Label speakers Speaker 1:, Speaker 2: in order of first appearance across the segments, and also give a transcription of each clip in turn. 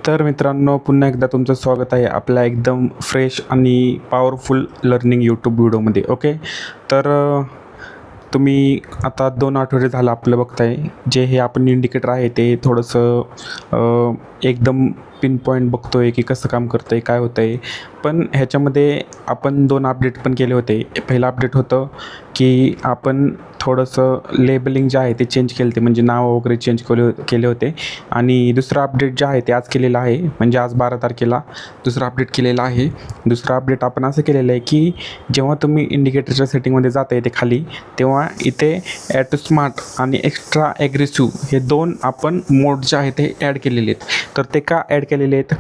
Speaker 1: तर मित्रांनो, पुन्हा एकदा तुमचं स्वागत आहे आपल्या एकदम फ्रेश आणि पॉवरफुल लर्निंग यूट्यूब व्हिडिओमध्ये. ओके, तर तुम्ही आता 2 आठवडे झालं आपलं बघताय. जे हे आपण इंडिकेटर आहे ते थोडंसं एकदम पिन पॉईंट बघतो आहे की कसं काम करतं आहे, काय होतं आहे. पण ह्याच्यामध्ये आपण 2 अपडेट पण केले होते. पहिलं अपडेट होतं की आपण थोडंसं लेबलिंग जे आहे ते चेंज केलं ते, म्हणजे नाव वगैरे चेंज केले होते. आणि दुसरं अपडेट जे आहे ते आज केलेलं आहे, म्हणजे आज 12 तारखेला दुसरं अपडेट केलेलं आहे. दुसरं अपडेट आपण असं केलेलं आहे की जेव्हा तुम्ही इंडिकेटरच्या सेटिंगमध्ये जाता येते खाली, तेव्हा इथे ॲटो स्मार्ट आणि एक्स्ट्रा ॲग्रेसिव्ह हे 2 आपण मोड जे आहेत ते ॲड केलेले आहेत. तर ते का ॲड केलेले आहेत?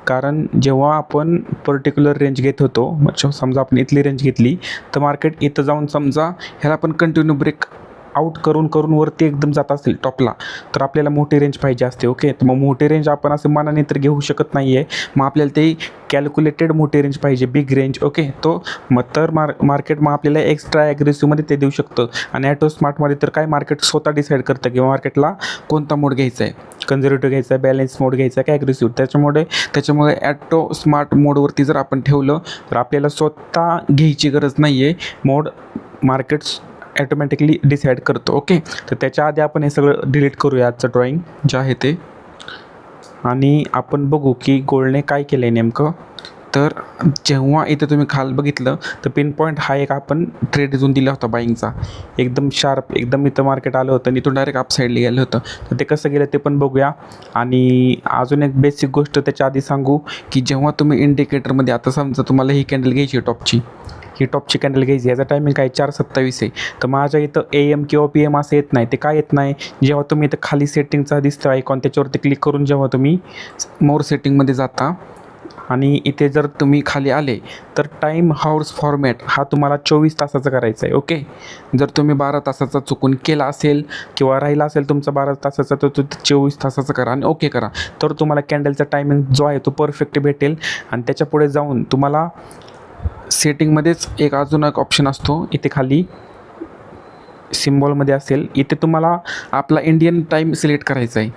Speaker 1: कारण जेव्हा आपण पर्टिक्युलर रेंज घेत होतो, म्हणजे समजा आपण इथली रेंज घेतली, तर मार्केट इथं जाऊन समजा ह्याला आपण कंटिन्यू ब्रेक आउट करून वरती एकदम जात असेल टॉपला, तर आपल्याला मोठी रेंज पाहिजे असते. ओके, तर मग मोठी रेंज आपण असं मनाने तर घेऊ शकत नाही आहे. मग आपल्याला ते कॅल्क्युलेटेड मोठी रेंज पाहिजे, बिग रेंज. ओके, तो मग तर मार्केट मग आपल्याला एक्स्ट्रा ॲग्रेसिव्हमध्ये ते देऊ शकतं. आणि ॲटो स्मार्टमध्ये तर काय मार्केट स्वतः डिसाईड करतं किंवा मार्केटला कोणता मोड घ्यायचा आहे, कन्झर्वेटिव्ह घ्यायचा आहे, बॅलन्स मोड घ्यायचा आहे, काय ॲग्रेसिव्ह. त्याच्यामुळे ॲटो स्मार्ट मोडवरती जर आपण ठेवलं तर आपल्याला स्वतः घ्यायची गरज नाही आहे, मोड मार्केट्स ॲटोमॅटिकली डिसाईड करतो. ओके, तर त्याच्या आधी आपण हे सगळं डिलीट करूया, आजचं ड्रॉईंग जे आहे ते. आणि आपण बघू की गोल्डने काय केलं आहे नेमकं. तर जेव्हा इथं तुम्ही खाल बघितलं तर पिन पॉईंट हा एक आपण ट्रेड इथून दिला होता बाईंगचा, एकदम शार्प, एकदम इथं मार्केट आलं होतं आणि इथून डायरेक्ट अप साईडला गेलं होतं. तर ते कसं गेलं ते पण बघूया. आणि अजून एक बेसिक गोष्ट त्याच्या आधी सांगू की जेव्हा तुम्ही इंडिकेटरमध्ये, आता समजा तुम्हाला ही कॅन्डल घ्यायची आहे टॉपची, ही टॉपची कॅन्डल घ्यायची, याचा टायमिंग काय 4:27 आहे. तर माझ्या इथं AM किंवा PM असं येत नाही. ते काय येत नाही? जेव्हा तुम्ही इथं खाली सेटिंगचा दिसतं आयकॉन, त्याच्यावरती क्लिक करून जेव्हा तुम्ही मोर सेटिंगमध्ये जाता आणि इथे जर तुम्ही खाली आले तर टाईम हावर्स फॉर्मॅट हा तुम्हाला 24 तासाचा करायचा आहे. ओके, जर तुम्ही 12 तासाचा चुकून केला असेल किंवा राहिला असेल तुमचा 12 तासाचा, तर तो 24 तासाचा करा आणि ओके करा. तर तुम्हाला कॅन्डलचा टायमिंग जो आहे तो परफेक्ट भेटेल. आणि त्याच्या पुढे जाऊन तुम्हाला सेटिंगमध्येच अजून एक ऑप्शन असतो, इथे खाली सिम्बॉलमध्ये असेल, इथे तुम्हाला आपला इंडियन टाईम सिलेक्ट करायचा आहे.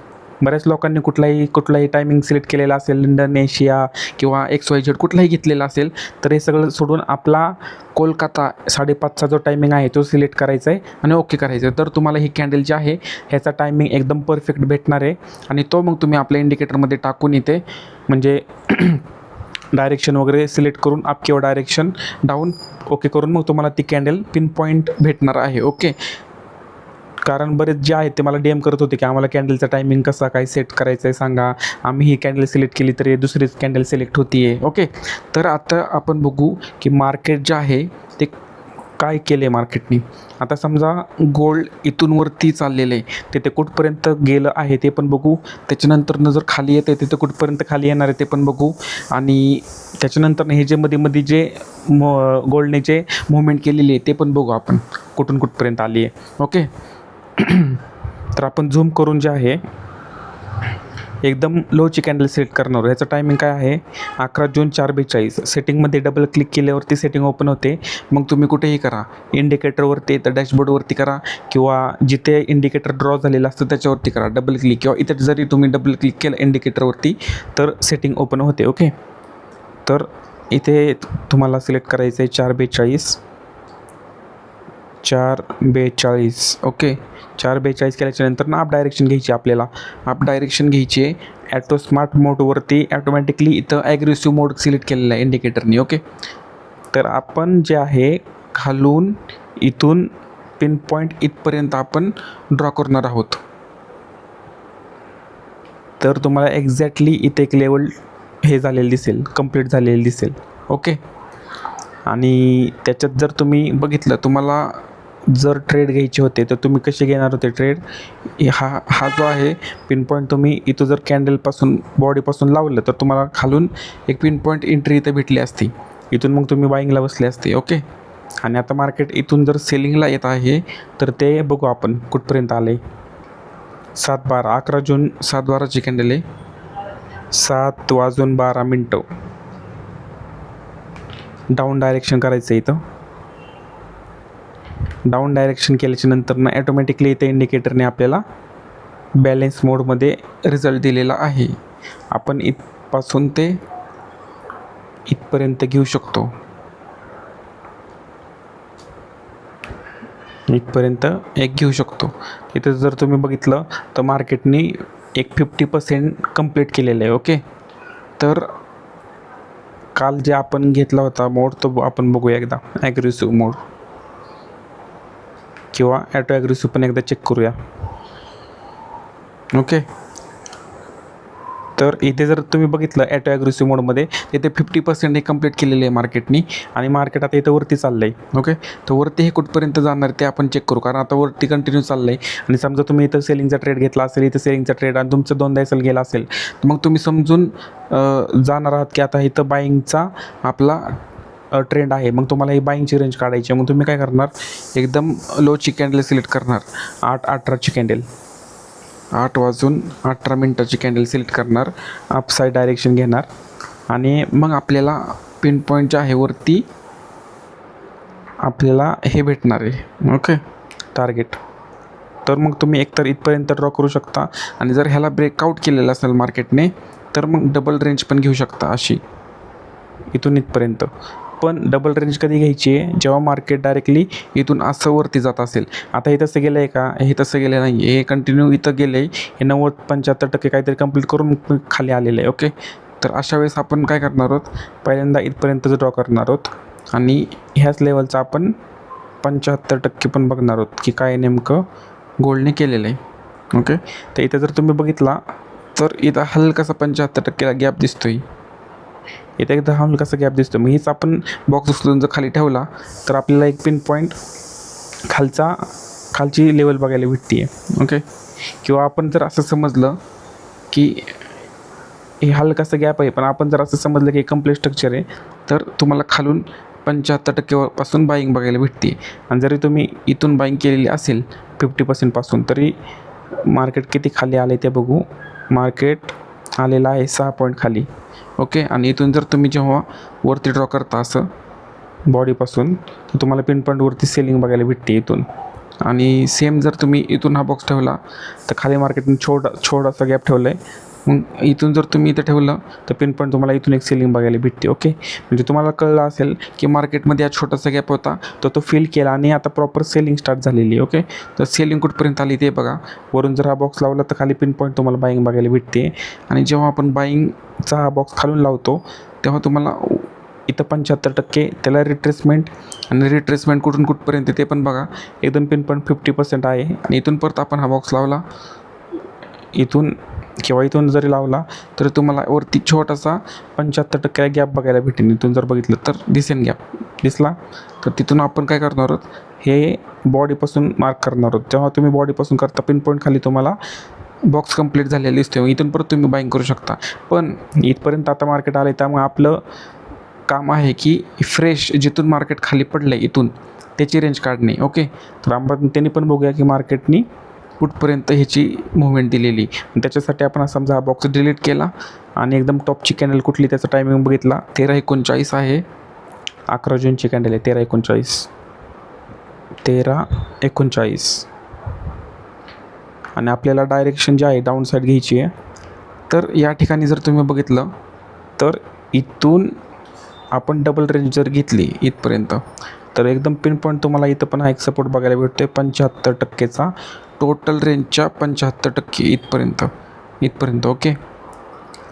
Speaker 1: बऱ्याच लोकांनी कुठलाही टायमिंग सिलेक्ट केलेला असेल, लंडन, एशिया किंवा XYZ कुठलाही घेतलेला असेल, तर हे सगळं सोडून आपला कोलकाता 5:30चा जो टायमिंग आहे तो सिलेक्ट करायचा आहे आणि ओके करायचं आहे. तर तुम्हाला ही कॅन्डल जी आहे ह्याचा टायमिंग एकदम परफेक्ट भेटणार आहे. आणि तो मग तुम्ही आपल्या इंडिकेटरमध्ये टाकून इथे म्हणजे डायरेक्शन वगैरे सिलेक्ट करून अप किंवा डायरेक्शन डाऊन ओके करून मग तुम्हाला ती कॅन्डल पिन पॉईंट भेटणार आहे. ओके, कारण बरेच जे आहेत ते मला DM करत होते की आम्हाला कॅन्डलचा टायमिंग कसा काय सेट करायचा आहे सांगा, आम्ही ही कॅन्डल सिलेक्ट केली तर दुसरीच कॅन्डल सिलेक्ट होती आहे. ओके, तर आता आपण बघू की मार्केट जे आहे ते काय केलं आहे मार्केटने. आता समजा गोल्ड इथून वरती चाललेलं आहे, ते कुठपर्यंत गेलं आहे ते पण बघू. त्याच्यानंतर जर खाली येते तिथं कुठपर्यंत खाली येणार आहे ते पण बघू. आणि त्याच्यानंतर हे जे मध्ये जे गोल्डने जे मुवमेंट केलेली आहे ते पण बघू आपण कुठपर्यंत आली आहे. ओके, तर आपण झूम करून जे आहे एकदम लोची कॅन्डल सिलेक्ट करणार. ह्याचं टायमिंग काय आहे? 11 जून 4:42. सेटिंगमध्ये डबल क्लिक केल्यावरती सेटिंग ओपन होते. मग तुम्ही कुठेही करा, इंडिकेटरवरती तर डॅशबोर्डवरती करा किंवा जिथे इंडिकेटर ड्रॉ झालेलं असतं त्याच्यावरती करा डबल क्लिक, किंवा इथे जरी तुम्ही डबल क्लिक केलं इंडिकेटरवरती तर सेटिंग ओपन होते. ओके, तर इथे तुम्हाला सिलेक्ट करायचं आहे 4:42. ओके, 4:42 केल्याच्यानंतर ना अप डायरेक्शन घ्यायची आपल्याला. अप डायरेक्शन घ्यायची आहे ॲटो स्मार्ट मोडवरती. ॲटोमॅटिकली इथं ॲग्रेसिव्ह मोड सिलेक्ट केलेला आहे इंडिकेटरनी. ओके, तर आपण जे आहे खालून इथून पिन पॉईंट इथपर्यंत आपण ड्रॉ करणार आहोत. तर तुम्हाला एक्झॅक्टली इथे एक लेवल हे झालेलं दिसेल, कंप्लीट झालेलं दिसेल. ओके, आणि त्याच्यात जर तुम्ही बघितलं, तुम्हाला जर ट्रेड घ्यायचे होते तर तुम्ही कसे घेणार होते ट्रेड. हा जो आहे पिन पॉईंट तुम्ही इथं जर कॅन्डलपासून बॉडीपासून लावलं तर तुम्हाला खालून एक पिन पॉईंट एंट्री इथं भेटली असती. इथून मग तुम्ही बाईंगला बसले असते. ओके, आणि आता मार्केट इथून जर सेलिंगला येत आहे तर ते बघू आपण कुठपर्यंत आले. 7:12, 11 जून 7:12ची कॅन्डल आहे. 7:12 डाऊन डायरेक्शन करायचं आहे. इथं डाऊन डायरेक्शन केल्याच्या नंतर ना ॲटोमॅटिकली इथे इंडिकेटरने आपल्याला बॅलेन्स मोडमध्ये रिझल्ट दिलेला आहे. आपण इथपासून ते इथपर्यंत घेऊ शकतो. इथपर्यंत एक घेऊ शकतो. इथं जर तुम्ही बघितलं तर मार्केटने एक 50% कंप्लीट केलेलं आहे. ओके, तर काल जे आपण घेतला होता मोड तो आपण बघूया एकदा. ॲग्रेसिव्ह मोड किंवा ॲटो ॲग्रेसिव्ह पण एकदा चेक करूया. ओके, तर इथे जर तुम्ही बघितलं ॲटो ॲग्रेसिव्ह मोडमध्ये तिथे 50% हे कंप्लीट केलेले आहे मार्केटनी. आणि मार्केट आता इथं वरती चाललं आहे. ओके, तर वरती हे कुठपर्यंत जाणार ते आपण चेक करू, कारण आता वरती कंटिन्यू चाललं आहे. आणि समजा तुम्ही इथं सेलिंगचा ट्रेड घेतला असेल, इथं सेलिंगचा ट्रेड आणि तुमचं 2दा एसल गेला असेल, तर मग तुम्ही समजून जाणार आहात की आता इथं बाईंगचा आपला ट्रेंड आहे. मग तुम्हाला ही बाईंगची रेंज काढायची आहे. मग तुम्ही काय करणार, एकदम लोची कॅन्डल सिलेक्ट करणार. 8:18ची कॅन्डल, 8:18 कॅन्डल सिलेक्ट करणार, अपसाईड डायरेक्शन घेणार आणि मग आपल्याला पिन पॉईंट जे आहे वरती आपल्याला हे भेटणार आहे. Okay, target. तर मग तुम्ही एकतर इथपर्यंत ड्रॉ करू शकता आणि जर ह्याला ब्रेकआउट केलेलं असेल मार्केटने तर मग डबल रेंज पण घेऊ शकता अशी इथून इथपर्यंत. पण डबल रेंज कधी घ्यायची आहे, जेव्हा मार्केट डायरेक्टली इथून असं वरती जात असेल. आता हे तसं गेलं आहे का, हे तसं गेलं नाही, हे कंटिन्यू इथं गेलं आहे. हे 90-75% काहीतरी कंप्लीट करून खाली आलेलं आहे. ओके, तर अशा वेळेस आपण काय करणार आहोत, पहिल्यांदा इथपर्यंतच ड्रॉ करणार आहोत आणि ह्याच लेवलचं आपण 75% पण बघणार आहोत की काय नेमकं गोल्डने केलेलं आहे. ओके, तर इथं जर तुम्ही बघितला तर इथं हलकासा 75%ला गॅप दिसतो आहे. इथे एकदा हलकासा गॅप दिसतो. मग हीच आपण बॉक्स उचलून जर खाली ठेवला तर आपल्याला एक पिन पॉईंट खालची लेवल बघायला भेटते आहे. ओके, किंवा आपण जर असं समजलं की हे हलकासा गॅप आहे, पण आपण जर असं समजलं की कम्प्लीट स्ट्रक्चर आहे, तर तुम्हाला खालून 75% पासून बाईंग बघायला भेटते. आणि जरी तुम्ही इथून बाईंग केलेली असेल 50% पासून, तरी मार्केट किती खाली आले ते बघू. मार्केट आलेला आहे 6 पॉईंट खाली. ओके, आणि इथून जर तुम्ही जेव्हा वरती ड्रॉ करता असं बॉडीपासून, तर तुम्हाला पिन पॉईंटवरती सेलिंग बघायला भेटते इथून. आणि सेम जर तुम्ही इथून हा बॉक्स ठेवला तर खाली मार्केटने छोटासा गॅप ठेवला आहे. मग इथून जर तुम्ही इथं ठेवलं तर पिन पॉईंट तुम्हाला इथून एक सेलिंग बघायला भेटते. ओके, म्हणजे तुम्हाला कळलं असेल की मार्केटमध्ये हा छोटासा गॅप होता तो फिल केला आणि आता प्रॉपर सेलिंग स्टार्ट झालेली आहे. ओके, तर सेलिंग कुठपर्यंत आली ते बघा. वरून जर हा बॉक्स लावला तर खाली पिन पॉईंट तुम्हाला बाईंग बघायला भेटते. आणि जेव्हा आपण बाईंगचा हा बॉक्स खालून लावतो तेव्हा तुम्हाला इथं 75% त्याला रिट्रेसमेंट, आणि रिट्रेसमेंट कुठून कुठपर्यंत ते पण बघा. एकदम पिन पॉईंट 50% आहे. आणि इथून परत आपण हा बॉक्स लावला, इथून किंवा इथून जरी लावला तर तुम्हाला वरती छोटासा 75% गॅप बघायला भेटेल. इथून जर बघितलं तर दिसेल, गॅप दिसला तर तिथून आपण काय करणार आहोत, हे बॉडीपासून मार्क करणार आहोत. जेव्हा तुम्ही बॉडीपासून करता पिन पॉईंट खाली तुम्हाला बॉक्स कंप्लीट झालेला दिसतो. इथून परत तुम्ही बाईंग करू शकता. पण इथपर्यंत आता मार्केट आलं आहे, त्यामुळे आपलं काम आहे की फ्रेश जिथून मार्केट खाली पडलं आहे इथून त्याची रेंज काढणे. ओके, तर आपण त्यांनी पण बघूया की मार्केटनी कुठपर्यंत ह्याची मुवमेंट दिलेली. त्याच्यासाठी आपण समजा हा बॉक्स डिलीट केला आणि एकदम टॉपची कॅन्डल कुठली त्याचा टायमिंग बघितला. 13:39 आहे, 11 जूनची कॅन्डल आहे. 13:39 आणि आपल्याला डायरेक्शन जे आहे डाऊन साईड घ्यायची आहे. तर या ठिकाणी जर तुम्ही बघितलं तर इथून आपण डबल रेंज जर घेतली इथपर्यंत तर एकदम पिन पॉईंट तुम्हाला इथं पण हा एक सपोर्ट बघायला भेटतो आहे 75%चा. टोटल रेंजच्या 75% इथपर्यंत. ओके,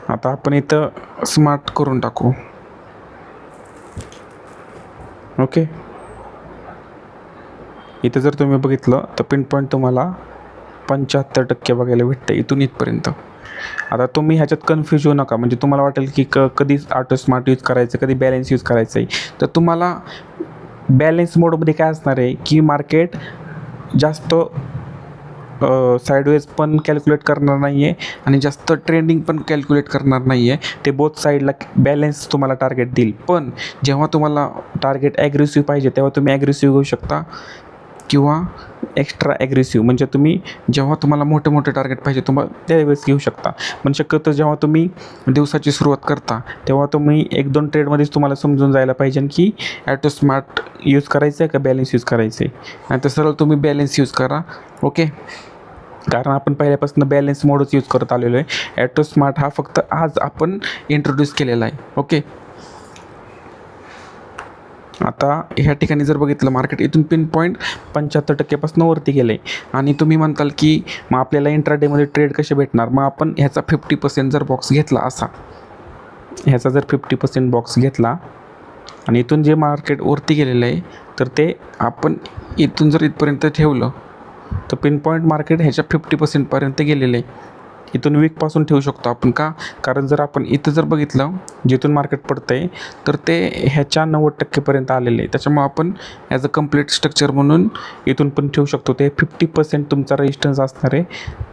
Speaker 1: आता आपण इथं स्मार्ट करून टाकू. ओके, इथं जर तुम्ही बघितलं तर पिन पॉईंट तुम्हाला 75% बघायला भेटतं इथून इथपर्यंत. आता तुम्ही ह्याच्यात कन्फ्यूज होऊ नका, म्हणजे तुम्हाला वाटेल की कधी ऑटो स्मार्ट यूज करायचं, कधी बॅलन्स यूज करायचं आहे. तर तुम्हाला बॅलन्स मोडमध्ये काय असणार आहे की मार्केट जास्त साईडवेज पण कॅल्क्युलेट करणार नाही आहे आणि जास्त ट्रेंडिंग पण कॅल्क्युलेट करणार नाही आहे. ते बोथ साईडला बॅलन्स तुम्हाला टार्गेट देईल. पण जेव्हा तुम्हाला टार्गेट ॲग्रेसिव्ह पाहिजे तेव्हा तुम्ही ॲग्रेसिव्ह घेऊ शकता किंवा एक्स्ट्रा ॲग्रेसिव्ह, म्हणजे तुम्ही जेव्हा तुम्हाला मोठे मोठे टार्गेट पाहिजे तुम्हाला त्यावेळेस घेऊ शकता. पण शक्यतो जेव्हा तुम्ही दिवसाची सुरुवात करता तेव्हा तुम्ही 1-2 ट्रेडमध्येच तुम्हाला समजून जायला पाहिजे की ॲटो स्मार्ट यूज करायचं आहे का बॅलन्स यूज करायचं आहे. आणि तर सरळ तुम्ही बॅलन्स यूज करा. ओके, कारण आपण पहिल्यापासून बॅलन्स मोडच यूज करत आलेलो आहे. ॲटो स्मार्ट हा फक्त आज आपण इंट्रोड्यूस केलेला आहे. ओके, आता ह्या ठिकाणी जर बघितलं मार्केट इथून पिन पॉईंट 75% वरती गेलं आहे आणि तुम्ही म्हणताल की मग आपल्याला इंट्राडेमध्ये ट्रेड कसे भेटणार. मग आपण ह्याचा 50% जर बॉक्स घेतला असा, ह्याचा जर 50% बॉक्स घेतला आणि इथून जे मार्केट वरती गेलेलं आहे तर ते आपण इथून जर इथपर्यंत ठेवलं तर पिन पॉईंट मार्केट ह्याच्या 50% गेलेलं आहे. इथून वीकपासून ठेवू शकतो आपण का, कारण जर आपण इथं जर बघितलं जिथून मार्केट पडतं आहे तर ते ह्याच्या 90% आलेलं आहे. त्याच्यामुळं आपण ॲज अ कम्प्लीट स्ट्रक्चर म्हणून इथून पण ठेवू शकतो. ते 50% तुमचा रेजिस्टन्स असणार आहे.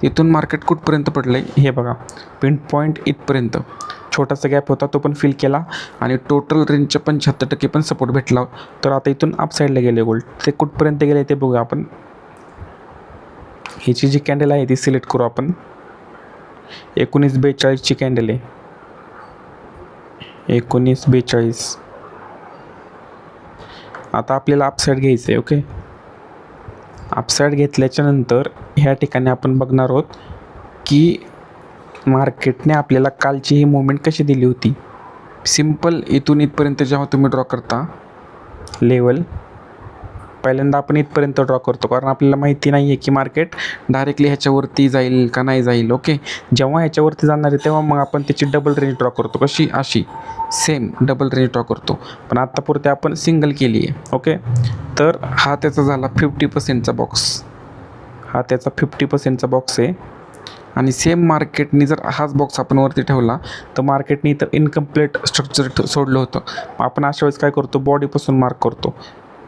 Speaker 1: इथून मार्केट कुठपर्यंत पडलं आहे हे बघा, पिन पॉईंट इथपर्यंत छोटासा गॅप होता तो पण फिल केला आणि टोटल रेंजच्या 75% पण सपोर्ट भेटला. तर आता इथून अपसाईडला गेले गोल्ड, ते कुठपर्यंत गेले ते बघूया आपण. ह्याची जी कॅन्डल आहे ती सिलेक्ट करू आपण. 1942ची कॅन्डल आहे, 1942. आता आपल्याला अपसाईड घ्यायचं आहे. ओके, अपसाईड घेतल्याच्या नंतर ह्या ठिकाणी आपण बघणार आहोत की मार्केटने आपल्याला कालची ही मुवमेंट कशी दिली होती. सिम्पल इथून इथपर्यंत जेव्हा तुम्ही ड्रॉ करता लेवल, पहिल्यांदा आपण इथपर्यंत ड्रॉ करतो कारण आपल्याला माहिती नाही आहे की मार्केट डायरेक्टली ह्याच्यावरती जाईल का नाही जाईल. ओके, जेव्हा ह्याच्यावरती जाणार आहे तेव्हा मग आपण त्याची डबल रेंज ड्रॉ करतो. कशी, अशी सेम डबल रेंज ड्रॉ करतो, पण आत्तापुरते आपण सिंगल केली आहे. ओके, तर हा त्याचा झाला 50%चा बॉक्स, हा त्याचा 50%चा बॉक्स आहे. आणि सेम मार्केटनी जर हाच बॉक्स आपण वरती ठेवला तर मार्केटनी इतर इनकम्प्लीट स्ट्रक्चर सोडलं होतं. आपण अशा वेळेस काय करतो, बॉडीपासून मार्क करतो.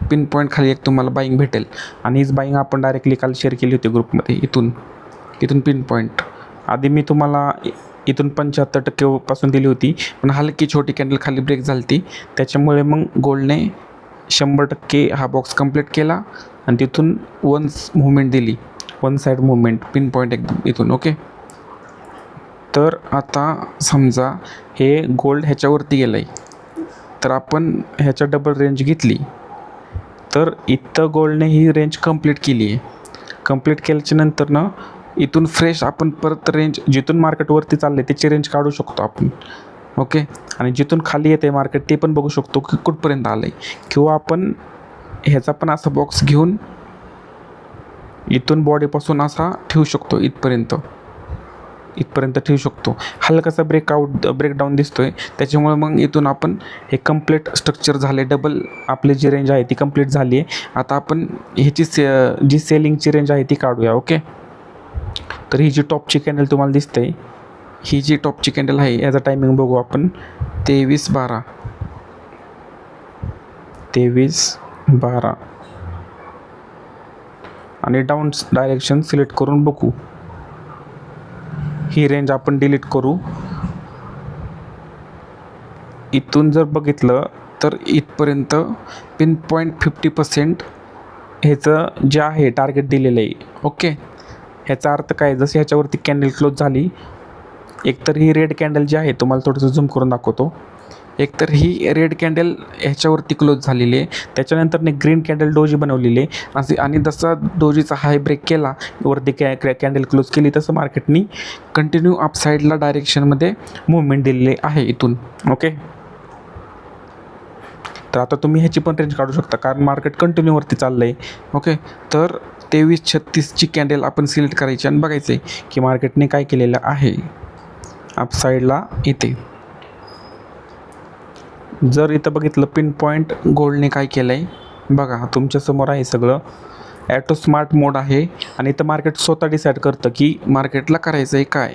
Speaker 1: पिन पॉईंट खाली एक तुम्हाला बाईंग भेटेल आणि हीच बाईंग आपण डायरेक्टली काल शेअर केली होती ग्रुपमध्ये. इथून पिन पॉईंट आधी मी तुम्हाला इथून 75% पासून दिली होती, पण हलकी छोटी कॅन्डल खाली ब्रेक झाली होती. त्याच्यामुळे मग गोल्डने 100% हा बॉक्स कंप्लीट केला आणि तिथून वन मुवमेंट दिली, one side movement pin point एकदम इथून. ओके, तर आता समजा हे गोल्ड ह्याच्यावरती गेलं आहे तर आपण ह्याच्या डबल रेंज घेतली तर इथं गोल्डने ही रेंज कंप्लीट केली आहे. कंप्लीट केल्याच्या नंतर ना इथून फ्रेश आपण परत रेंज जिथून मार्केटवरती चालले त्याची रेंज काढू शकतो आपण. ओके, आणि जिथून खाली येते मार्केट ते पण बघू शकतो की कुठपर्यंत आलं आहे. किंवा आपण ह्याचा पण असा बॉक्स घेऊन इथून बॉडीपासून असा ठेवू शकतो, इथपर्यंत ठेवू शकतो. हलकासा ब्रेकडाऊन दिसतो आहे त्याच्यामुळे मग इथून आपण हे कंप्लीट स्ट्रक्चर झाले. डबल आपली जी रेंज आहे ती कंप्लीट झाली आहे. आता आपण ह्याची जी सेलिंगची रेंज आहे ती काढूया. ओके, तर ही जी टॉपची कॅन्डल तुम्हाला दिसते, ही जी टॉपची कॅन्डल आहे याचा टायमिंग बघू आपण. 23:12 आणि डाऊन डायरेक्शन सिलेक्ट करून बघू. ही रेंज आपण डिलीट करू. इथून जर बघितलं तर इथपर्यंत पिन पॉईंट 50% ह्याचं जे आहे टार्गेट दिलेलं आहे. ओके, ह्याचा अर्थ काय, जसं ह्याच्यावरती कॅन्डल क्लोज झाली, एकतर ही रेड कॅन्डल जी आहे तुम्हाला थोडंसं झूम करून दाखवतो. एकतर ही रेड कॅन्डल ह्याच्यावरती क्लोज झालेली आहे, त्याच्यानंतर ग्रीन कॅन्डल डोजी बनवलेली आहे असे. आणि जसा डोजीचा हाय ब्रेक केला वरती कॅन्डल क्लोज केली तसं मार्केटनी कंटिन्यू अपसाईडला डायरेक्शनमध्ये मुवमेंट दिलेली आहे इथून. ओके, तर आता तुम्ही ह्याची पण रेंज काढू शकता कारण मार्केट कंटिन्यूवरती चाललं आहे. ओके, तर 23:36ची कॅन्डल आपण सिलेक्ट करायची आणि बघायचं आहे की मार्केटने काय केलेलं आहे अपसाईडला. इथे जर इथं बघितलं पिन पॉईंट गोल्डने काय केलं आहे बघा, तुमच्यासमोर आहे सगळं. ॲटो स्मार्ट मोड आहे आणि इथं मार्केट स्वतः डिसाईड करतं की मार्केटला करायचं आहे काय.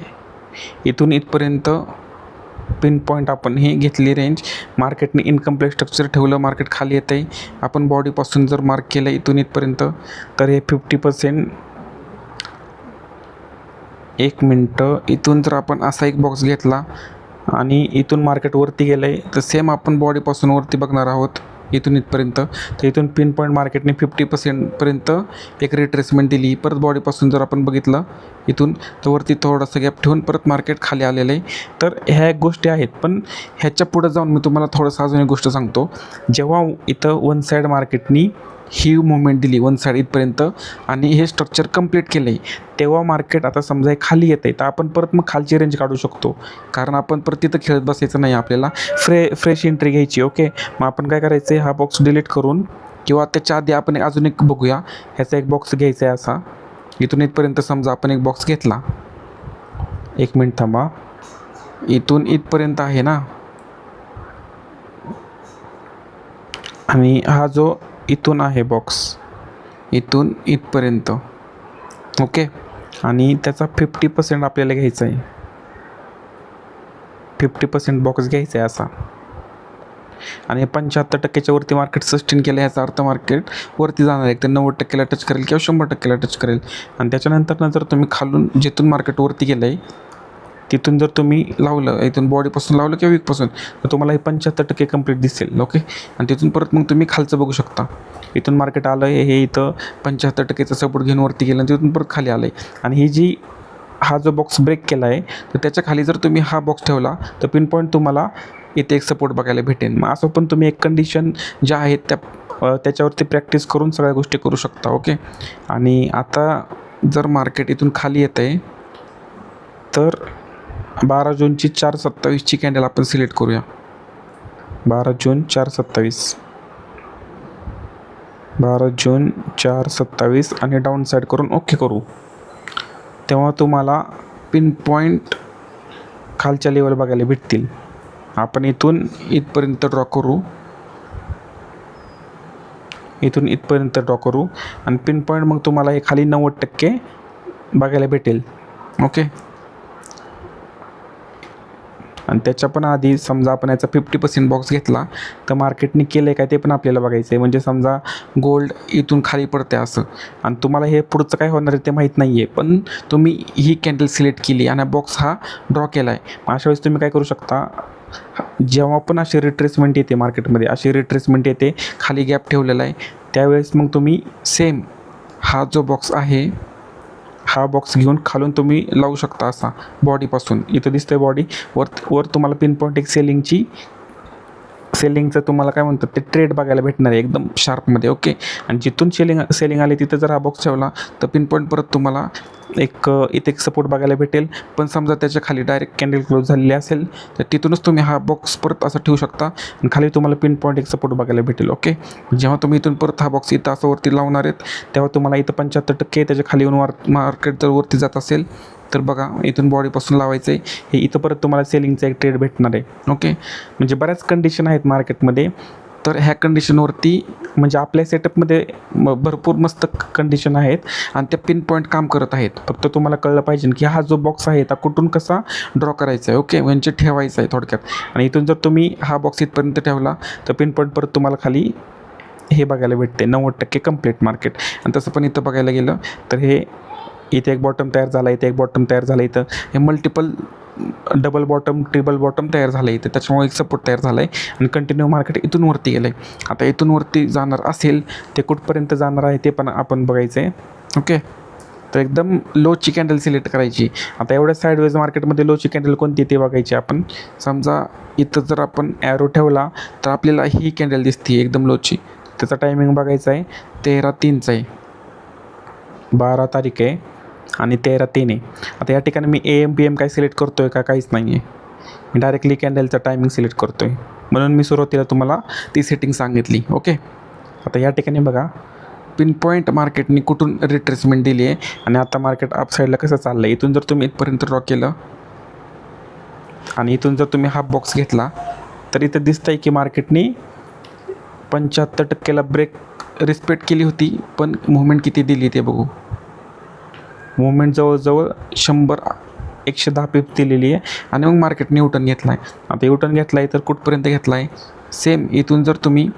Speaker 1: इथून इथपर्यंत पिन पॉईंट आपण ही घेतली रेंज, मार्केटने इनकम्प्लीट स्ट्रक्चर ठेवलं, मार्केट खाली येतं आहे. आपण बॉडीपासून जर मार्क केलं इथून इथपर्यंत तर हे 50%. 1 मिनटं, इथून जर आपण असा एक बॉक्स घेतला आणि इथून मार्केट वरती गेलं आहे तर सेम आपण बॉडीपासून वरती बघणार आहोत इथून इथपर्यंत. तर इथून पिन पॉईंट मार्केटने 50%पर्यंत एक रिट्रेसमेंट दिली. परत बॉडीपासून जर आपण बघितलं इथून तर वरती थोडासा गॅप ठेवून परत मार्केट खाली आलेलं आहे. तर ह्या एक गोष्टी आहेत, पण ह्याच्या पुढं जाऊन मी तुम्हाला थोडंसं अजून एक गोष्ट सांगतो. जेव्हा इथं वन साईड मार्केटनी ही मुवमेंट दिली वन साईड इथपर्यंत आणि हे स्ट्रक्चर कंप्लीट केलं आहे, तेव्हा मार्केट आता समजा हे खाली येतं आहे तर आपण परत मग खालची रेंज काढू शकतो. कारण आपण परत तिथं खेळत बसायचं नाही, आपल्याला फ्रेश एंट्री घ्यायची. ओके, मग आपण काय करायचं आहे, हा बॉक्स डिलीट करून किंवा त्याच्या आधी आपण अजून एक बघूया. ह्याचा एक बॉक्स घ्यायचा आहे असा, इथून इथपर्यंत समजा आपण एक बॉक्स घेतला. एक मिनिट थांबा, इथून इथपर्यंत आहे ना, आणि हा जो इथून आहे बॉक्स इथून इथपर्यंत. ओके, आणि त्याचा 50% आपल्याला घ्यायचा आहे. 50% बॉक्स घ्यायचा आहे असा, आणि 75%च्या वरती मार्केट सस्टेन केलं याचा अर्थ मार्केट वरती जाणार आहे, तर 90%ला टच करेल किंवा 100%ला टच करेल. आणि त्याच्यानंतर जर तुम्ही खालून जिथून मार्केट वरती गेलं आहे तिथून जर तुम्ही लावलं, इथून बॉडीपासून लावलं किंवा वीकपासून, तर तुम्हाला हे 75% कंप्लीट दिसेल. ओके, आणि तिथून परत मग तुम्ही खालचं बघू शकता. इथून मार्केट आलं आहे, हे इथं 75%चा सपोर्ट घेऊन वरती गेलं आणि तिथून परत खाली आलं आहे. आणि ही जी हा जो बॉक्स ब्रेक केला आहे तर त्याच्या खाली जर तुम्ही हा बॉक्स ठेवला तर पिन पॉईंट तुम्हाला इथे एक सपोर्ट बघायला भेटेल. मग असं पण तुम्ही एक कंडिशन ज्या आहेत त्याच्यावरती प्रॅक्टिस करून सगळ्या गोष्टी करू शकता. ओके, आणि आता जर मार्केट इथून खाली येतं आहे तर 12 जूनची 4:27ची कॅन्डल आपण सिलेक्ट करूया. 12 जून 4:27, 12 जून 4:27 आणि डाऊन साईड करून ओके करू. तेव्हा तुम्हाला पिन पॉईंट खालच्या लेवल बघायला भेटतील. आपण इथून इथपर्यंत ड्रॉ करू, इथून इथपर्यंत ड्रॉ करू आणि पिन पॉईंट मग तुम्हाला हे खाली 90% बघायला भेटेल. ओके, आणि त्याच्या पण आधी समजा आपण याचा 50% बॉक्स घेतला तर मार्केटने केलं आहे काय ते पण आपल्याला बघायचं आहे. म्हणजे समजा गोल्ड इथून खाली पडते असं, आणि तुम्हाला हे पुढचं काय होणार आहे ते माहीत नाही आहे, पण तुम्ही ही कॅन्डल सिलेक्ट केली आणि बॉक्स हा ड्रॉ केला आहे. अशा वेळेस तुम्ही काय करू शकता, जेव्हा पण अशी रिट्रेसमेंट येते मार्केटमध्ये, अशी रिट्रेसमेंट येते खाली गॅप ठेवलेला आहे, त्यावेळेस मग तुम्ही सेम हा जो बॉक्स आहे हा बॉक्स घेऊन खालून तुम्ही लावू शकता असा बॉडीपासून. इथं दिसतंय बॉडी, वर तुम्हाला पिन पॉईंट एक सेलिंगचं तुम्हाला काय म्हणतात ते ट्रेड बघायला भेटणार आहे एकदम शार्पमध्ये. ओके, आणि जिथून सेलिंग आली तिथं जर हा बॉक्स ठेवला तर पिन पॉईंट परत तुम्हाला इथे एक सपोर्ट बघायला भेटेल. पण समजा त्याच्या खाली डायरेक्ट कॅन्डल क्लोज झालेली असेल तर तिथूनच तुम्ही हा बॉक्स परत असा ठेवू शकता आणि खाली तुम्हाला पिन पॉईंट एक सपोर्ट बघायला भेटेल. ओके, जेव्हा तुम्ही इथून परत हा बॉक्स इथं असं वरती लावणार आहेत तेव्हा तुम्हाला इथं 75% त्याच्या खाली येऊन मार्केट जर वरती जात असेल तर बघा इथून बॉडीपासून लावायचं आहे, हे इथं परत तुम्हाला सेलिंगचा एक ट्रेड भेटणार आहे. ओके, म्हणजे बऱ्याच कंडिशन आहेत मार्केटमध्ये. तर ह्या कंडिशनवरती म्हणजे आपल्या सेटअपमध्ये भरपूर मस्त कंडिशन आहेत आणि त्या पिन पॉईंट काम करत आहेत. फक्त तुम्हाला कळलं पाहिजे की हा जो बॉक्स आहे तो कुठून कसा ड्रॉ करायचा आहे. ओके, म्हणजे ठेवायचा आहे थोडक्यात. आणि इथून जर तुम्ही हा बॉक्स इथपर्यंत ठेवला तर पिन पॉईंट परत तुम्हाला खाली हे बघायला भेटते 90% कंप्लीट मार्केट. आणि तसं पण इथं बघायला गेलं तर हे इथे एक बॉटम तयार झाला, इथे एक बॉटम तयार झाला, इथं हे multiple double bottom triple bottom तयार झालं आहे इथे, त्याच्यामुळे एक सपोर्ट तयार झाला आहे आणि कंटिन्यू मार्केट इथून वरती गेलं आहे. आता इथून वरती जाणार असेल ते कुठपर्यंत जाणार आहे ते पण आपण बघायचं आहे. ओके, तर एकदम लोची कॅन्डल सिलेक्ट करायची. आता एवढ्या साईडवेज मार्केटमध्ये लोची कॅन्डल कोणती ते बघायची आपण. समजा इथं जर आपण ॲरो ठेवला तर आपल्याला ही कॅन्डल दिसते एकदम लोची. त्याचा टायमिंग बघायचा आहे 13:03चा आहे, 12 तारीख आहे आणि 13:03 आहे. आता या ठिकाणी मी AM PM काय सिलेक्ट करतो आहे का काहीच नाही आहे, मी डायरेक्टली कॅन्डलचा टायमिंग सिलेक्ट करतो आहे. म्हणून मी सुरुवातीला तुम्हाला ती सेटिंग सांगितली. ओके, आता या ठिकाणी बघा पिन पॉईंट मार्केटने कुठून रिट्रेसमेंट दिली आहे आणि आता मार्केट अप साईडला कसं चाललं आहे. इथून जर तुम्ही इथपर्यंत ड्रॉ केलं आणि इथून जर तुम्ही हा बॉक्स घेतला तर इथं दिसतं आहे की मार्केटने 75%ला ब्रेक रिस्पेक्ट केली होती, पण मुवमेंट किती दिली ते बघू. मुवमेंट जवळजवळ 110 पिप दिलेली आहे आणि मग मार्केटने युटर्न घेतला आहे. आता युटर्न घेतला आहे तर कुठपर्यंत घेतला आहे, सेम इथून जर तुम्ही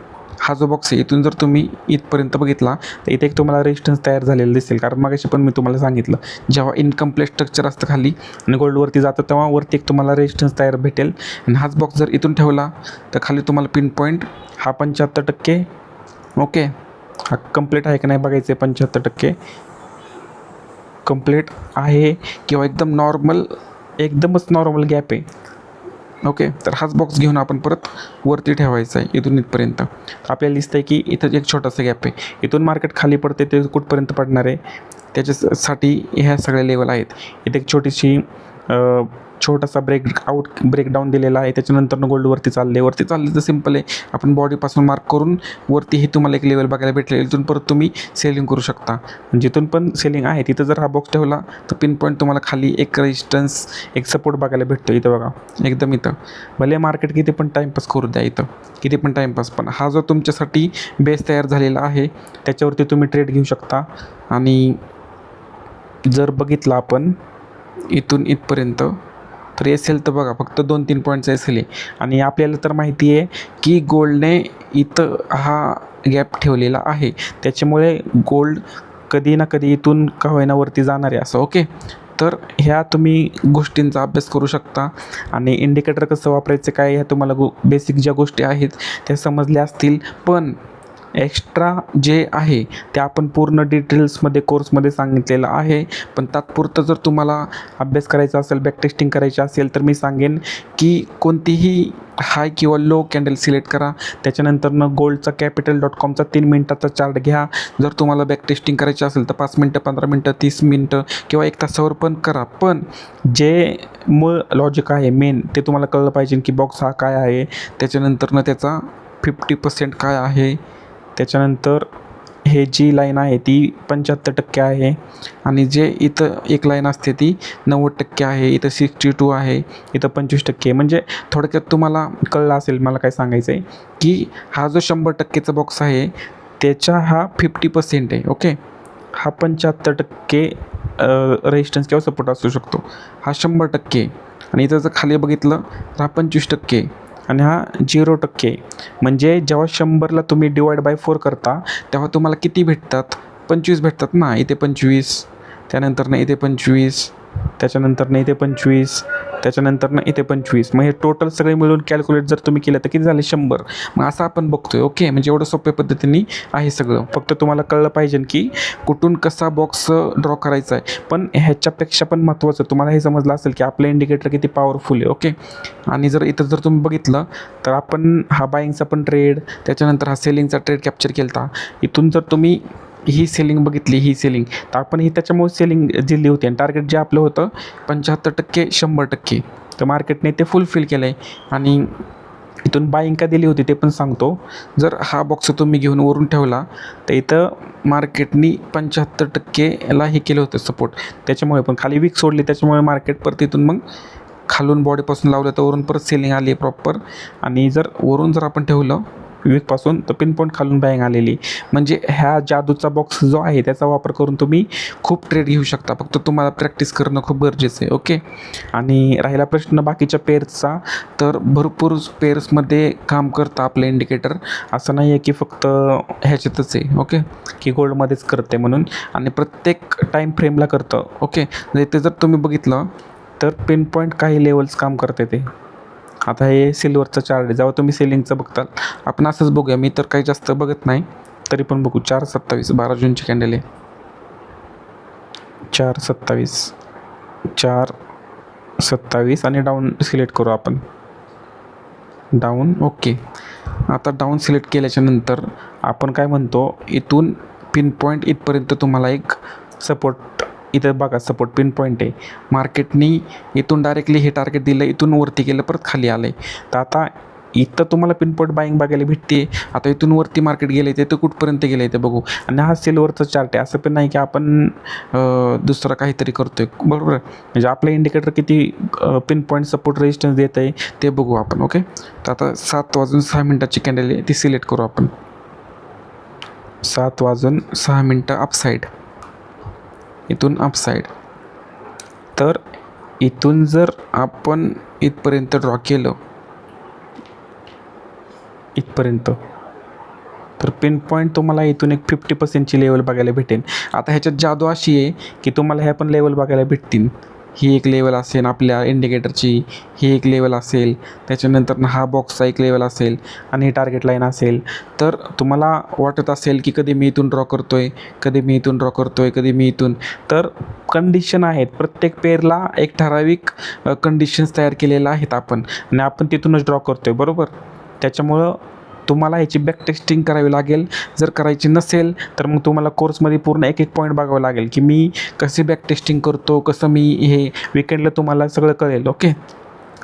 Speaker 1: हा जो बॉक्स आहे इथून जर तुम्ही इथपर्यंत बघितला तर इथे एक तुम्हाला रेजिस्टन्स तयार झालेलं दिसेल. कारण मागाशी पण मी तुम्हाला सांगितलं जेव्हा इनकम्प्लीट स्ट्रक्चर असतं खाली आणि गोल्डवरती जातं तेव्हा वरती एक तुम्हाला रेजिस्टन्स तयार भेटेल. आणि हाच बॉक्स जर इथून ठेवला तर खाली तुम्हाला पिन पॉईंट हा 75%. ओके, हा कंप्लीट आहे का नाही बघायचं आहे. 75% कंप्लीट आहे किंवा एकदम नॉर्मल एकदमच नॉर्मल गॅप आहे. ओके, तर हाच बॉक्स घेऊन आपण परत वरती ठेवायचं आहे इथून इथपर्यंत. आपल्याला दिसतं आहे की इथं एक छोटासा गॅप आहे. इथून मार्केट खाली पडते ते कुठपर्यंत पडणार आहे त्याच्यासाठी ह्या सगळ्या लेवल आहेत. इथे एक छोटासा ब्रेकडाऊन दिलेला आहे. त्याच्यानंतर गोल्ड वरती चालले तर सिम्पल आहे. आपण बॉडीपासून मार्क करून वरती हे तुम्हाला एक लेवल बघायला भेटले. इथून परत तुम्ही सेलिंग करू शकता. जिथून पण सेलिंग आहे तिथं जर हा बॉक्स ठेवला तर पिन पॉईंट तुम्हाला खाली एक रेजिस्टन्स एक सपोर्ट बघायला भेटतो. इथं बघा एकदम इथं भले मार्केट किती पण टाईमपास करू द्या, इथं किती पण टाईमपास, पण हा जो तुमच्यासाठी बेस तयार झालेला आहे त्याच्यावरती तुम्ही ट्रेड घेऊ शकता. आणि जर बघितलं आपण इथून इथपर्यंत तर एल तर बघा फक्त 2-3 पॉईंटचा एल आहे. आणि आपल्याला तर माहिती आहे की गोल्डने इथं हा गॅप ठेवलेला आहे. त्याच्यामुळे गोल्ड कधी ना कधी इथून का होईना वरती जाणार आहे असं. ओके, तर ह्या तुम्ही गोष्टींचा अभ्यास करू शकता. आणि इंडिकेटर कसं वापरायचं काय ह्या तुम्हाला बेसिक ज्या गोष्टी आहेत त्या समजल्या असतील. पण एक्स्ट्रा जे आहे ते आपण पूर्ण डिटेल्समध्ये कोर्समध्ये सांगितलेलं आहे. पण तात्पुरतं जर तुम्हाला अभ्यास करायचा असेल, बॅक टेस्टिंग करायची असेल तर मी सांगेन की कोणतीही हाय किंवा लो कॅन्डल सिलेक्ट करा. त्याच्यानंतरनं गोल्डचा capital.comचा 3 मिनिटाचा चार्ट घ्या. जर तुम्हाला बॅक टेस्टिंग करायची असेल तर 5 मिनटं, 15 मिनटं, 30 मिनटं किंवा 1 तासावर पण करा. पण जे मूळ लॉजिक आहे मेन ते तुम्हाला कळलं पाहिजे की बॉक्स हा काय आहे, त्याच्यानंतरनं त्याचा 50% काय आहे, त्याच्यानंतर हे जी लाईन आहे ती 75% आहे. आणि जे इथं एक लाईन असते ती 90% आहे. इथं 62 आहे, इथं 25%. म्हणजे थोडक्यात तुम्हाला कळलं असेल मला काय सांगायचं आहे की हा जो 100%चा बॉक्स आहे त्याच्या हा 50% आहे. ओके, हा 75% रेजिस्टन्स किंवा सपोर्ट असू शकतो. हा 100%. आणि इथं जर खाली बघितलं तर हा 25% आणि हा 0%. म्हणजे जेव्हा 100ला तुम्ही डिवाइड बाय 4 करता तेव्हा तुम्हाला किती भेटतात? 25 भेटतात ना. इथे 25, त्यानंतरनं इथे 25, त्याच्यानंतरनं इथे 25, त्याच्यानंतरनं इथे 25. मग हे टोटल सगळे मिळून कॅल्क्युलेट जर तुम्ही केलं तर किती झाले? 100. मग असं आपण बघतोय. ओके, म्हणजे एवढं सोप्या पद्धतीने आहे सगळं. फक्त तुम्हाला कळलं पाहिजे की कुठून कसा बॉक्स ड्रॉ करायचा आहे. पण ह्याच्यापेक्षा पण महत्त्वाचं तुम्हाला हे समजलं असेल की आपलं इंडिकेटर किती पॉवरफुल आहे. ओके, आणि जर इथं जर तुम्ही बघितलं तर आपण हा बाईंगचा पण ट्रेड, त्याच्यानंतर हा सेलिंगचा ट्रेड कॅप्चर केला होता. इथून जर तुम्ही ही सेलिंग बघितली, ही सेलिंग तर आपण ही त्याच्यामुळे सेलिंग दिली होती. आणि टार्गेट जे आपलं होतं 75%, 100%, तर मार्केटने ते फुलफिल केलं आहे. आणि इथून बाईंग का दिली होती ते पण सांगतो. जर हा बॉक्स तुम्ही घेऊन वरून ठेवला तर इथं मार्केटनी 75%ला हे केलं होतं सपोर्ट. त्याच्यामुळे पण खाली वीक सोडली, त्याच्यामुळे मार्केट परत इथून मग खालून बॉडीपासून लावलं तर वरून परत सेलिंग आली प्रॉपर. आणि जर वरून जर आपण ठेवलं वीकपासून तर पिन पॉईंट खालून बाईंग आलेली. म्हणजे ह्या जादूचा बॉक्स जो आहे त्याचा वापर करून तुम्ही खूप ट्रेड घेऊ शकता. फक्त तुम्हाला प्रॅक्टिस करणं खूप गरजेचं आहे. ओके, आणि राहिला प्रश्न बाकीच्या पेअर्सचा, तर भरपूर पेअर्समध्ये काम करतं आपलं इंडिकेटर. असं नाही आहे की फक्त ह्याच्यातच आहे. ओके, की गोल्डमध्येच करते म्हणून, आणि प्रत्येक टाईम फ्रेमला करतं. ओके, ते जर तुम्ही बघितलं तर पिन पॉईंट काही लेवल्स काम करते ते. आता हे सिल्वरचं चार्ट आहे. जेव्हा तुम्ही सेलिंगचं बघताल, आपण असंच बघूया, मी तर काही जास्त बघत नाही तरी पण बघू. 4/27 12 जूनची कॅन्डल आहे. 4/27 4/27 आणि डाऊन सिलेक्ट करू आपण, डाऊन. ओके, आता डाऊन सिलेक्ट केल्याच्यानंतर आपण काय म्हणतो, इथून पिन पॉईंट इथपर्यंत तुम्हाला एक सपोर्ट, इथं बघा सपोर्ट पिन पॉईंट आहे. मार्केटनी इथून डायरेक्टली हे टार्गेट दिलं, इथून वरती गेलं, परत खाली आलं आहे. तर आता इथं तुम्हाला पिन पॉईंट बाईंग बघायला भेटते. आता इथून वरती मार्केट गेलं आहे ते कुठपर्यंत गेलं आहे ते बघू. आणि हा सिल्वरचा चार्ट आहे. असं पण नाही की आपण दुसरं काहीतरी करतो आहे, बरोबर. म्हणजे आपलं इंडिकेटर किती पिन पॉईंट सपोर्ट रेजिस्टन्स देत आहे ते बघू आपण. ओके, तर आता 7:06 कॅन्डल आहे ती सिलेक्ट करू आपण. 7:06 अपसाईड, इथून अपसाईड. तर इथून जर आपण इथपर्यंत ड्रॉ केलं, इथपर्यंत, तर पिन पॉईंट तुम्हाला इथून एक 50%ची लेवल बघायला भेटेल. आता ह्याच्यात जादू अशी आहे की तुम्हाला ह्या पण लेवल बघायला भेटतील. ही एक लेवल असेल आपल्या इंडिकेटरची, ही एक लेवल असेल, त्याच्यानंतर हा बॉक्सचा एक लेवल असेल, आणि ही टार्गेट लाईन असेल. तर तुम्हाला वाटत असेल की कधी मी इथून ड्रॉ करतो आहे, कधी मी इथून ड्रॉ करतो आहे, कधी मी इथून. तर कंडिशन आहेत, प्रत्येक पेअरला एक ठराविक कंडिशन्स तयार केलेल्या आहेत आपण, आणि आपण तिथूनच ड्रॉ करतो आहे, बरोबर. त्याच्यामुळं तुम्हाला ह्याची बॅक टेस्टिंग करावी लागेल. जर करायची नसेल तर मग तुम्हाला कोर्समध्ये पूर्ण एक एक पॉईंट बघावं लागेल की मी कशी बॅक टेस्टिंग करतो, कसं मी हे विकेंडला तुम्हाला सगळं कळेल. ओके.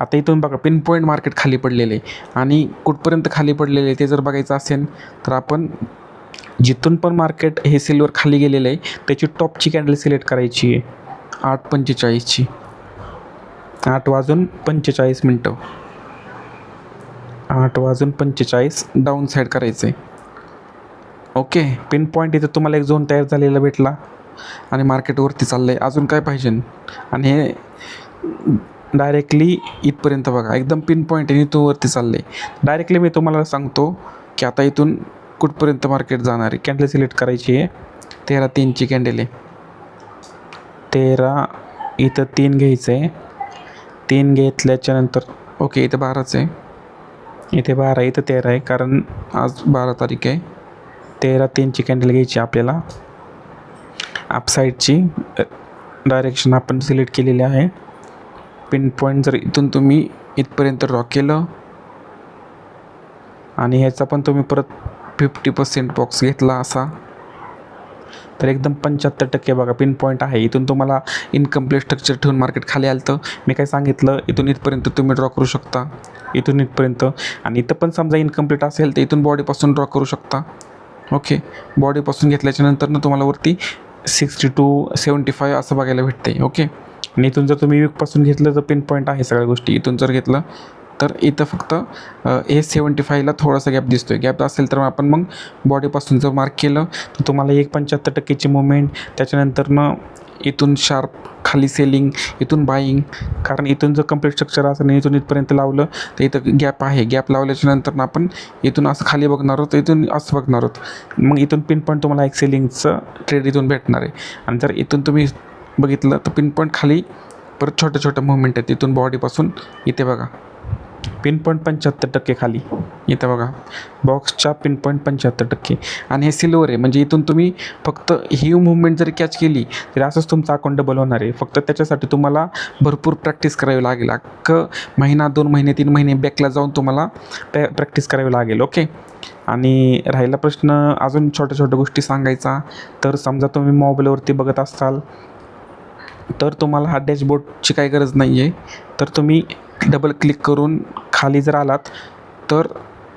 Speaker 1: आता इथून बघा पिन पॉईंट मार्केट खाली पडलेले आणि कुठपर्यंत खाली पडलेले ते जर बघायचं असेल तर आपण जिथून पण मार्केट हे सिल्वर खाली गेलेलं आहे त्याची टॉपची कॅन्डल सिलेक्ट करायची आहे 8:45ची, 8:45 8:45 डाऊन साईड करायचं आहे. ओके. पिन पॉईंट इथं तुम्हाला एक झोन तयार झालेला भेटला आणि मार्केटवरती चाललं आहे. अजून काय पाहिजे. आणि हे डायरेक्टली इथपर्यंत बघा एकदम पिन पॉईंट आहे, इथून वरती चाललं आहे. डायरेक्टली मी तुम्हाला सांगतो की आता इथून कुठपर्यंत मार्केट जाणार आहे. कॅन्डल सिलेक्ट करायची आहे 13:03ची कॅन्डल आहे. 13 इथं 3 घ्यायचं आहे. 3 घेतल्याच्यानंतर ओके इथं 12च आहे, इथे 12 इथं 13 आहे कारण आज 12 तारीख आहे. 13:03ची कॅन्डल घ्यायची आपल्याला. अपसाईडची डायरेक्शन आपण सिलेक्ट केलेली आहे. पिन पॉईंट जर इथून तुम्ही इथपर्यंत ड्रॉ केलं आणि ह्याचा पण तुम्ही परत 50% बॉक्स घेतला असा तर एकदम 75% बघा पिन पॉईंट आहे. इथून तुम्हाला इनकम्प्लीट स्ट्रक्चर ठेवून मार्केट खाली आलं तर मी काय सांगितलं इथून इथपर्यंत तुम्ही ड्रॉ करू शकता, इथून इथपर्यंत. आणि इथं पण समजा इनकम्प्लीट असेल तर इथून बॉडीपासून ड्रॉ करू शकता. ओके. बॉडीपासून घेतल्याच्यानंतर ना तुम्हाला वरती 62-75 असं बघायला भेटते. ओके. आणि इथून जर तुम्ही वीकपासून घेतलं तर पिन पॉईंट आहे सगळ्या गोष्टी. इथून जर घेतलं तर इथं फक्त हे 75ला थोडासा गॅप दिसतो आहे. गॅप असेल तर आपण मग बॉडीपासून जर मार्क केलं तर तुम्हाला एक 75%ची मुवमेंट, त्याच्यानंतर मग इथून शार्प खाली सेलिंग, इथून बाईंग. कारण इथून जर कंप्लीट स्ट्रक्चर असेल इथून इथपर्यंत लावलं तर इथं गॅप आहे. गॅप लावल्याच्या नंतर आपण इथून असं खाली बघणार आहोत, इथून असं बघणार आहोत. मग इथून पिन पॉईंट तुम्हाला एक सेलिंगचं ट्रेड इथून भेटणार आहे. आणि जर इथून तुम्ही बघितलं तर पिन पॉईंट खाली परत छोट्या छोट्या मुवमेंट आहेत. इथून बॉडीपासून इथे बघा पिन पॉईंट 75% खाली, इथं बघा बॉक्सच्या पिन पॉईंट 75%. आणि हे सिल्वर आहे म्हणजे इथून तुम्ही फक्त ही मुवमेंट जरी कॅच केली तरी असंच तुमचा अकाउंट डबल होणार आहे. फक्त त्याच्यासाठी तुम्हाला भरपूर प्रॅक्टिस करावी लागेल. अख्खं महिना 2 महिने 3 महिने बॅकला जाऊन तुम्हाला प्रॅक्टिस करावी लागेल. ओके. आणि राहिला प्रश्न अजून छोट्या छोट्या गोष्टी सांगायचा तर समजा तुम्ही मोबाईलवरती बघत असाल तर तुम्हाला हा डॅशबोर्डची काही गरज नाही आहे. तर तुम्ही डबल क्लिक करून खाली जर आलात तर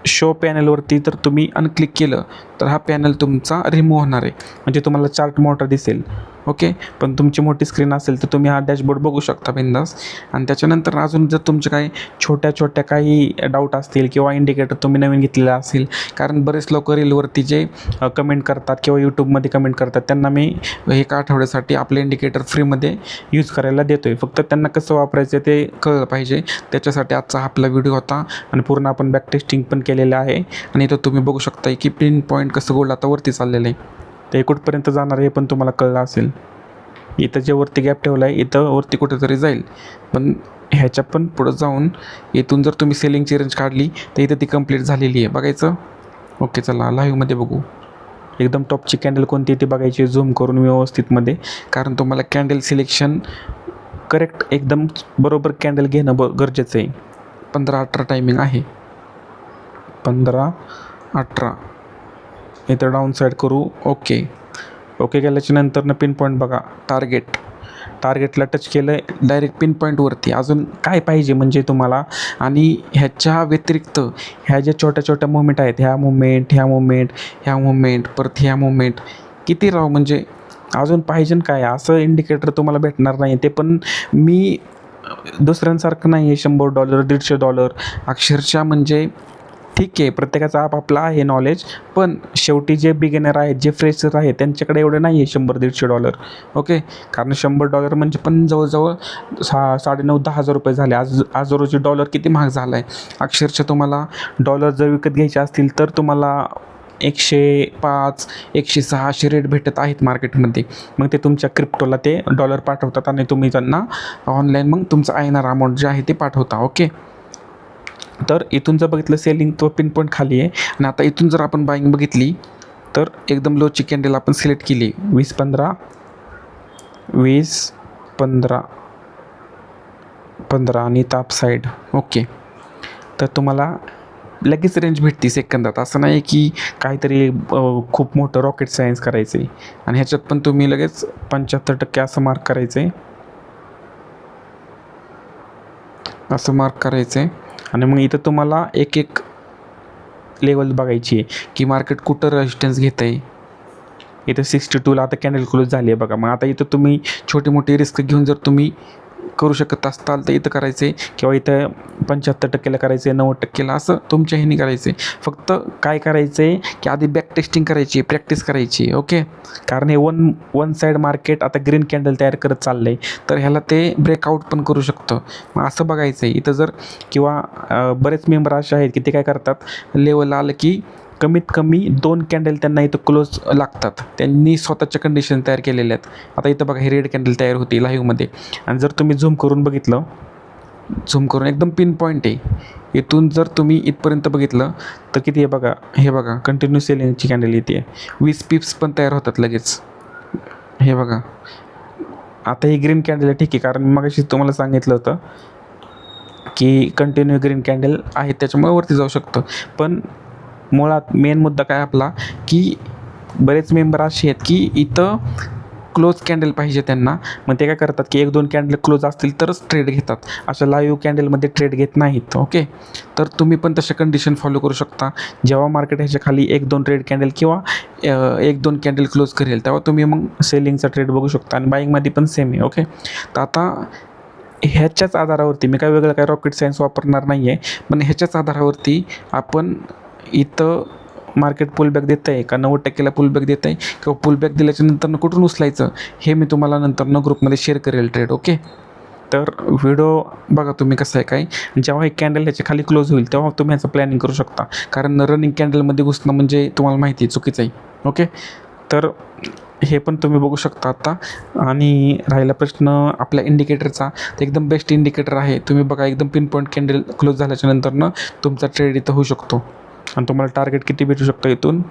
Speaker 1: शो पॅनलवरती तर तुम्ही अनक्लिक केलं तर हा पॅनल तुमचा रिमूव्ह होणार आहे. म्हणजे तुम्हाला चार्ट मोठा दिसेल. ओके. पण तुमची मोठी स्क्रीन असेल तर तुम्ही हा डॅशबोर्ड बघू शकता बिंदास. आणि त्याच्यानंतर अजून जर तुमचे काही छोट्या छोट्या काही डाऊट असतील किंवा इंडिकेटर तुम्ही नवीन घेतलेला असेल, कारण बरेच लोक रीलवरती जे कमेंट करतात किंवा यूट्यूबमध्ये कमेंट करतात त्यांना मी एका आठवड्यासाठी आपलं इंडिकेटर फ्रीमध्ये यूज करायला देतो आहे. फक्त त्यांना कसं वापरायचं ते कळलं पाहिजे. त्याच्यासाठी आजचा आपला व्हिडिओ होता आणि पूर्ण आपण बॅक टेस्टिंग पण केलेलं आहे. आणि इथं तुम्ही बघू शकता की पिन पॉईंट कसं गोल्ड आता वरती चाललेलं आहे. ते कुठपर्यंत जाणार आहे पण तुम्हाला कळलं असेल. इथं जे वरती गॅप ठेवला आहे इथं वरती कुठेतरी जाईल, पण ह्याच्या पण पुढं जाऊन इथून जर तुम्ही सेलिंगची रेंज काढली तर इथं ती कंप्लीट झालेली आहे बघायचं. ओके. चला लाईव्हमध्ये बघू. एकदम टॉपची कॅन्डल कोणती ती बघायची झूम करून व्यवस्थितमध्ये, कारण तुम्हाला कॅन्डल सिलेक्शन करेक्ट एकदम बरोबर कॅन्डल घेणं गरजेचं आहे. 15:18 टायमिंग आहे. 15:18 इथं डाऊन साईड करू. ओके. ओके केल्याच्या नंतर पिन पॉईंट बघा टार्गेटला टच केलं डायरेक्ट पिन पॉईंटवरती. अजून काय पाहिजे म्हणजे तुम्हाला. आणि ह्याच्या व्यतिरिक्त ह्या ज्या छोट्या छोट्या मुवमेंट आहेत, ह्या मुवमेंट परत ह्या मुवमेंट किती राव म्हणजे अजून पाहिजे काय असं इंडिकेटर तुम्हाला भेटणार नाही. ते पण मी दुसऱ्यांसारखं नाही आहे $100 $150 अक्षरशः. म्हणजे ठीक आहे प्रत्येकाचा आपापला आहे नॉलेज, पण शेवटी जे बिगिनर आहेत जे फ्रेशर आहेत त्यांच्याकडे एवढं नाही आहे $100-150. ओके. कारण $100 म्हणजे पण जवळजवळ 9,500-10,000 हजार रुपये झाले. आज रोजी डॉलर किती महाग झाला आहे. अक्षरशः तुम्हाला डॉलर जर विकत घ्यायचे असतील तर तुम्हाला 105 106 असे रेट भेटत आहेत मार्केटमध्ये. मग ते तुमच्या क्रिप्टोला ते डॉलर पाठवतात आणि तुम्ही त्यांना ऑनलाईन मग तुमचं INR अमाऊंट जे आहे ते पाठवता. ओके. तर इथून जर बघितलं सेलिंग तो पिन पॉईंट खाली आहे. आणि आता इथून जर आपण बाईंग बघितली तर एकदम लोची कॅन्डल आपण सिलेक्ट केली 20-15 20-15 आणि ताप साईड. ओके. तर तुम्हाला लगेच रेंज भेटते सेकंदात. असं नाही की काहीतरी खूप मोठं रॉकेट सायन्स करायचं आहे. आणि ह्याच्यात पण तुम्ही लगेच 75% असं मार्क करायचं आहे, असं मार्क करायचं आहे. आणि मग इथं तुम्हाला एक एक लेवल बघायची आहे की मार्केट कुठं रेजिस्टन्स घेतं आहे. इथं 62ला आता कॅन्डल क्लोज झाली आहे बघा. मग आता इथं तुम्ही छोटी मोठी रिस्क घेऊन जर तुम्ही करू शकत असताल तर इथं करायचं आहे, किंवा इथं 75%ला करायचं आहे, 90%ला, असं तुमच्या ह्याने करायचं आहे. फक्त काय करायचं आहे की आधी बॅक टेस्टिंग करायची, प्रॅक्टिस करायची. ओके, कारण हे वन साईड मार्केट आता ग्रीन कॅन्डल तयार करत चाललं आहे, तर ह्याला ते ब्रेकआउट पण करू शकतं. मग असं बघायचं आहे इथं. जर किंवा बरेच मेंबर असे आहेत की ते काय करतात, लेवल आलं की कमीत कमी 2 कॅन्डल त्यांना इथं क्लोज लागतात. त्यांनी स्वतःच्या कंडिशन तयार केलेल्या आहेत. आता इथं बघा, ही रेड कॅन्डल तयार होती लाईव्हमध्ये. आणि जर तुम्ही झूम करून बघितलं, झूम करून एकदम पिन पॉईंट आहे. इथून जर तुम्ही इथपर्यंत बघितलं तर किती आहे बघा. हे बघा, कंटिन्यू सेलिंगची कॅन्डल येते. 20 पिप्स पण तयार होतात लगेच. हे बघा, आता ही ग्रीन कॅन्डल आहे, ठीक आहे, कारण मी मगाशी तुम्हाला सांगितलं होतं की कंटिन्यू ग्रीन कॅन्डल आहे त्याच्यामुळे वरती जाऊ शकतं. पण मुळात मेन मुद्दा काय आपला, की बरेच मेंबर असे आहेत की इथं क्लोज कॅन्डल पाहिजे त्यांना. मग ते काय करतात की 1-2 कॅन्डल क्लोज असतील तरच ट्रेड घेतात. अशा लाईव्ह कॅन्डलमध्ये ट्रेड घेत नाहीत. ओके, तर तुम्ही पण तशा कंडिशन फॉलो करू शकता. जेव्हा मार्केट ह्याच्या खाली 1-2 रेड कॅन्डल किंवा 1-2 कॅन्डल क्लोज करेल, तेव्हा तुम्ही मग सेलिंगचा ट्रेड बघू शकता. आणि बाईंगमध्ये पण सेम आहे. ओके, तर आता ह्याच्याच आधारावरती मी काय वेगळं काय रॉकेट सायन्स वापरणार नाही आहे, पण ह्याच्याच आधारावरती आपण इथं मार्केट पुलबॅक देतं आहे का, 90%ला पुलबॅक देतं आहे, किंवा पुलबॅक दिल्याच्या नंतरनं कुठून उचलायचं हे मी तुम्हाला नंतरनं ग्रुपमध्ये शेअर करेल ट्रेड. ओके, तर व्हिडिओ बघा तुम्ही कसं आहे काय. जेव्हा हे कॅन्डल ह्याच्या खाली क्लोज होईल तेव्हा तुम्ही ह्याचं प्लॅनिंग करू शकता, कारण रनिंग कॅन्डलमध्ये घुसणं म्हणजे तुम्हाला माहिती आहे चुकीचं आहे. ओके, तर हे पण तुम्ही बघू शकता आता. आणि राहिला प्रश्न आपल्या इंडिकेटरचा, तर एकदम बेस्ट इंडिकेटर आहे. तुम्ही बघा, एकदम पिन पॉईंट कॅन्डल क्लोज झाल्याच्या नंतरनं तुमचा ट्रेड इथं होऊ शकतो. आणि तुम्हाला टार्गेट किती भेटू शकतं इथून,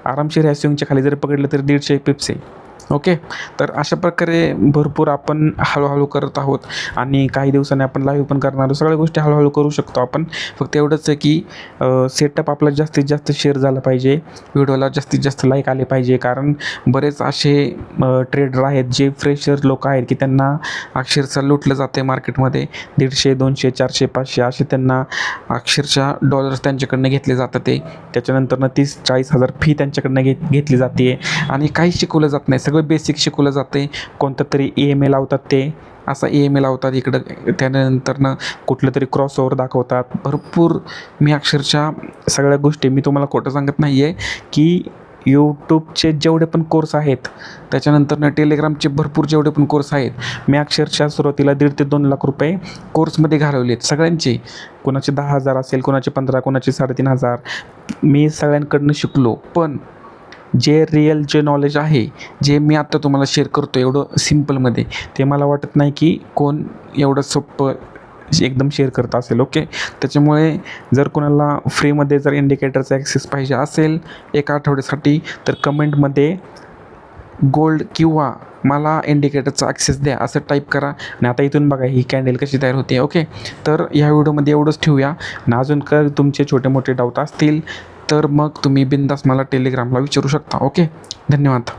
Speaker 1: आरामशीर ह्या स्विंगच्या खाली जरी पकडलं तरी 150 पिप्स आहे. ओके, तर अशा प्रकारे भरपूर आपण हळूहळू करत आहोत. आणि काही दिवसांनी आपण लाईव्ह पण करणार आहोत. सगळ्या गोष्टी हळूहळू करू शकतो आपण. फक्त एवढंच आहे की सेटअप आपला जास्तीत जास्त शेअर झाला पाहिजे, व्हिडिओला जास्तीत जास्त लाईक आले पाहिजे. कारण बरेच असे ट्रेडर आहेत जे फ्रेशर लोक आहेत की त्यांना अक्षरशः लुटलं जाते आहे मार्केटमध्ये. 150, 200, 400, 500 असे त्यांना अक्षरशः डॉलर्स त्यांच्याकडनं घेतले जातात. ते त्याच्यानंतरनं 30-40 हजार फी त्यांच्याकडनं घेतली जाते. आणि काही शिकवलं जात नाही, सगळं बेसिक शिकवलं जातं आहे. कोणतं तरी EMA लावतात, ते असा EMA लावतात इकडं, त्यानंतरनं कुठलं तरी क्रॉसओव्हर दाखवतात. भरपूर मी अक्षरशः सगळ्या गोष्टी मी तुम्हाला खोटं सांगत नाही आहे की यूट्यूबचे जेवढे पण कोर्स आहेत, त्याच्यानंतरनं टेलिग्रामचे भरपूर जेवढे पण कोर्स आहेत, मी अक्षरशः सुरुवातीला 1.5 ते 2 लाख रुपये कोर्समध्ये घालवले आहेत सगळ्यांचे. कोणाचे 10,000 असेल, कोणाचे 15, कोणाचे 3,500. मी सगळ्यांकडनं शिकलो. पण जे रिअल जे नॉलेज आहे, जे मी आत्ता तुम्हाला शेअर करतो एवढं सिम्पलमध्ये, ते मला वाटत नाही की कोण एवढं सोपं एकदम शेअर करत असेल. ओके, त्याच्यामुळे जर कोणाला फ्रीमध्ये जर इंडिकेटरचा ॲक्सेस पाहिजे असेल 1 आठवड्यासाठी, तर कमेंटमध्ये गोल्ड किंवा मला इंडिकेटरचा ॲक्सेस द्या असं टाईप करा. आणि आता इथून बघा ही कॅन्डल कशी तयार होते. ओके, तर ह्या व्हिडिओमध्ये एवढंच ठेवूया. आणि अजून काय तुमचे छोटे मोठे डाऊट असतील तर मग तुम्ही बिनधास्त मला टेलिग्रामला विचारू शकता. ओके, धन्यवाद.